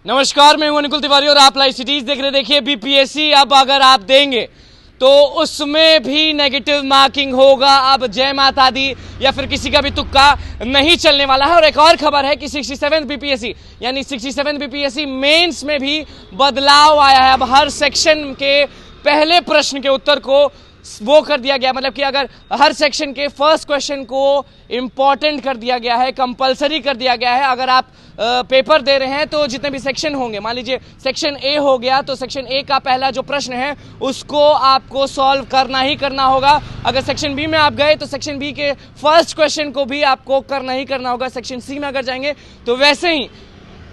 नमस्कार, मैं हूं अनुकुल तिवारी और आप लाइव सिटीज देख रहे। देखिए बीपीएससी अब अगर आप देंगे तो उसमें भी नेगेटिव मार्किंग होगा। अब जय माता दी या फिर किसी का भी तुक्का नहीं चलने वाला है। और एक और खबर है कि 67 बीपीएससी यानी 67 बीपीएससी मेंस में भी बदलाव आया है। अब हर सेक्शन के पहले प्रश्न के उत्तर को वो कर दिया गया, मतलब कि अगर हर सेक्शन के फर्स्ट क्वेश्चन को इम्पॉर्टेंट कर दिया गया है, कंपलसरी कर दिया गया है। अगर आप पेपर दे रहे हैं तो जितने भी सेक्शन होंगे, मान लीजिए सेक्शन ए हो गया तो सेक्शन ए का पहला जो प्रश्न है उसको आपको सॉल्व करना ही करना होगा। अगर सेक्शन बी में आप गए तो सेक्शन बी के फर्स्ट क्वेश्चन को भी आपको करना ही करना होगा। सेक्शन सी में अगर जाएंगे तो वैसे ही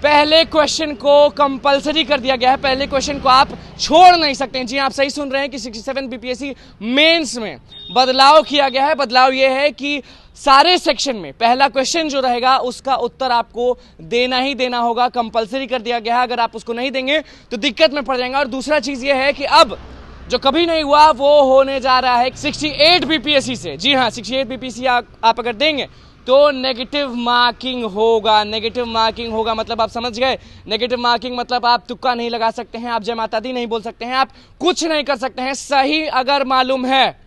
पहले क्वेश्चन को कंपलसरी कर दिया गया है, पहले क्वेश्चन को आप छोड़ नहीं सकते हैं। जी आप सही सुन रहे हैं कि 67 बीपीएससी मेंस में बदलाव किया गया है। बदलाव ये है कि सारे सेक्शन में पहला क्वेश्चन जो रहेगा उसका उत्तर आपको देना ही देना होगा, कंपलसरी कर दिया गया है। अगर आप उसको नहीं देंगे तो दिक्कत में पड़ जाएंगे। और दूसरा चीज ये है कि अब जो कभी नहीं हुआ वो होने जा रहा है 68 बीपीएससी से। जी हाँ, 68 बीपीएससी आप अगर देंगे तो नेगेटिव मार्किंग होगा। नेगेटिव मार्किंग होगा मतलब आप समझ गए। नेगेटिव मार्किंग मतलब आप तुक्का नहीं लगा सकते हैं, आप जय माता दी नहीं बोल सकते हैं, आप कुछ नहीं कर सकते हैं। सही अगर मालूम है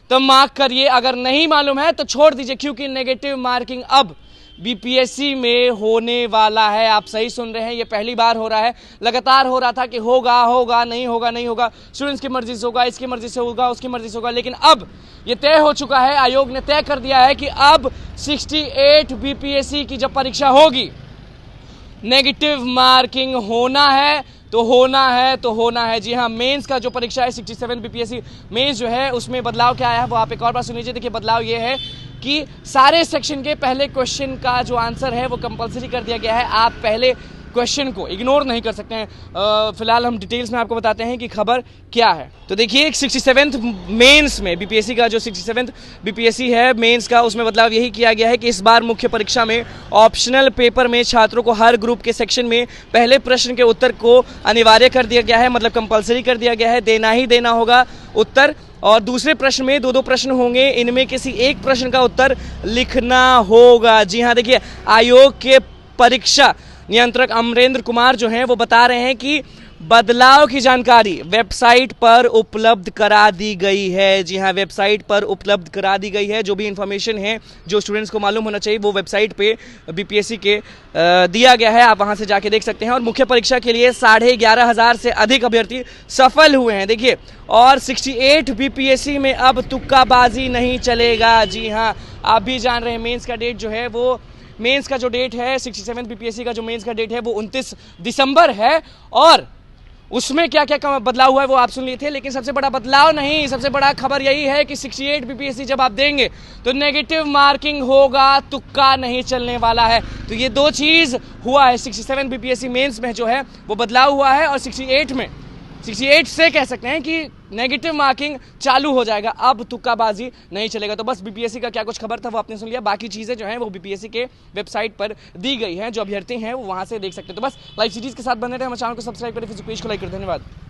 तो मार्क करिए, अगर नहीं मालूम है तो छोड़ दीजिए, क्योंकि नेगेटिव मार्किंग अब बीपीएससी में होने वाला है। आप सही सुन रहे हैं, ये पहली बार हो रहा है। लगातार हो रहा था कि होगा होगा नहीं होगा नहीं होगा, स्टूडेंट्स की मर्जी से होगा, इसकी मर्जी से होगा, उसकी मर्जी से होगा। लेकिन अब ये तय हो चुका है, आयोग ने तय कर दिया है कि अब 68 बीपीएससी की जब परीक्षा होगी नेगेटिव मार्किंग होना है तो होना है तो होना है। जी हाँ, मेंस का जो परीक्षा है 67 बीपीएससी मेंस जो है उसमें बदलाव क्या आया है वो आप एक और बार सुन लीजिए। देखिए बदलाव ये है कि सारे सेक्शन के पहले क्वेश्चन का जो आंसर है वो कंपलसरी कर दिया गया है। आप पहले क्वेश्चन को इग्नोर नहीं कर सकते हैं। फिलहाल हम डिटेल्स में आपको बताते हैं कि खबर क्या है। तो देखिए 67th मेंस में बीपीएससी का जो 67th बीपीएससी है मेंस का, उसमें बदलाव यही किया गया है कि इस बार मुख्य परीक्षा में ऑप्शनल पेपर में छात्रों को हर ग्रुप के सेक्शन में पहले प्रश्न के उत्तर को अनिवार्य कर दिया गया है, मतलब कंपलसरी कर दिया गया है, देना ही देना होगा उत्तर। और दूसरे प्रश्न में दो प्रश्न होंगे, इनमें किसी एक प्रश्न का उत्तर लिखना होगा। जी हाँ, देखिए आयोग के परीक्षा नियंत्रक अमरेंद्र कुमार जो हैं वो बता रहे हैं कि बदलाव की जानकारी वेबसाइट पर उपलब्ध करा दी गई है। जी हाँ, वेबसाइट पर उपलब्ध करा दी गई है। जो भी इंफॉर्मेशन है जो स्टूडेंट्स को मालूम होना चाहिए वो वेबसाइट पे बीपीएससी के दिया गया है, आप वहां से जाके देख सकते हैं। और मुख्य परीक्षा के लिए 11,500 से अधिक अभ्यर्थी सफल हुए हैं। देखिए, और 68 बीपीएससी में अब तुक्काबाजी नहीं चलेगा। जी हाँ, आप भी जान रहे हैं मेंस का डेट जो है वो, मेंस का जो डेट है 67 बीपीएससी का जो मेंस का डेट है वो 29 दिसंबर है। और उसमें क्या क्या बदलाव हुआ है वो आप सुन लिए थे। लेकिन सबसे बड़ा बदलाव नहीं, सबसे बड़ा खबर यही है कि 68 बीपीएससी जब आप देंगे तो नेगेटिव मार्किंग होगा, तुक्का नहीं चलने वाला है। तो ये दो चीज हुआ है 67 बीपीएससी मेंस में जो है वो बदलाव हुआ है। और 68 से कह सकते हैं कि नेगेटिव मार्किंग चालू हो जाएगा, अब तुक्काबाजी नहीं चलेगा। तो बस बीपीएससी का क्या कुछ खबर था वो आपने सुन लिया। बाकी चीजें जो हैं वो बीपीएससी के वेबसाइट पर दी गई हैं, जो अभ्यर्थी हैं वो वहां से देख सकते हैं। तो बस लाइव सीरीज के साथ बने रहे, हमारे चैनल को सब्सक्राइब करें, फेसबुक पेज को लाइक करें। धन्यवाद।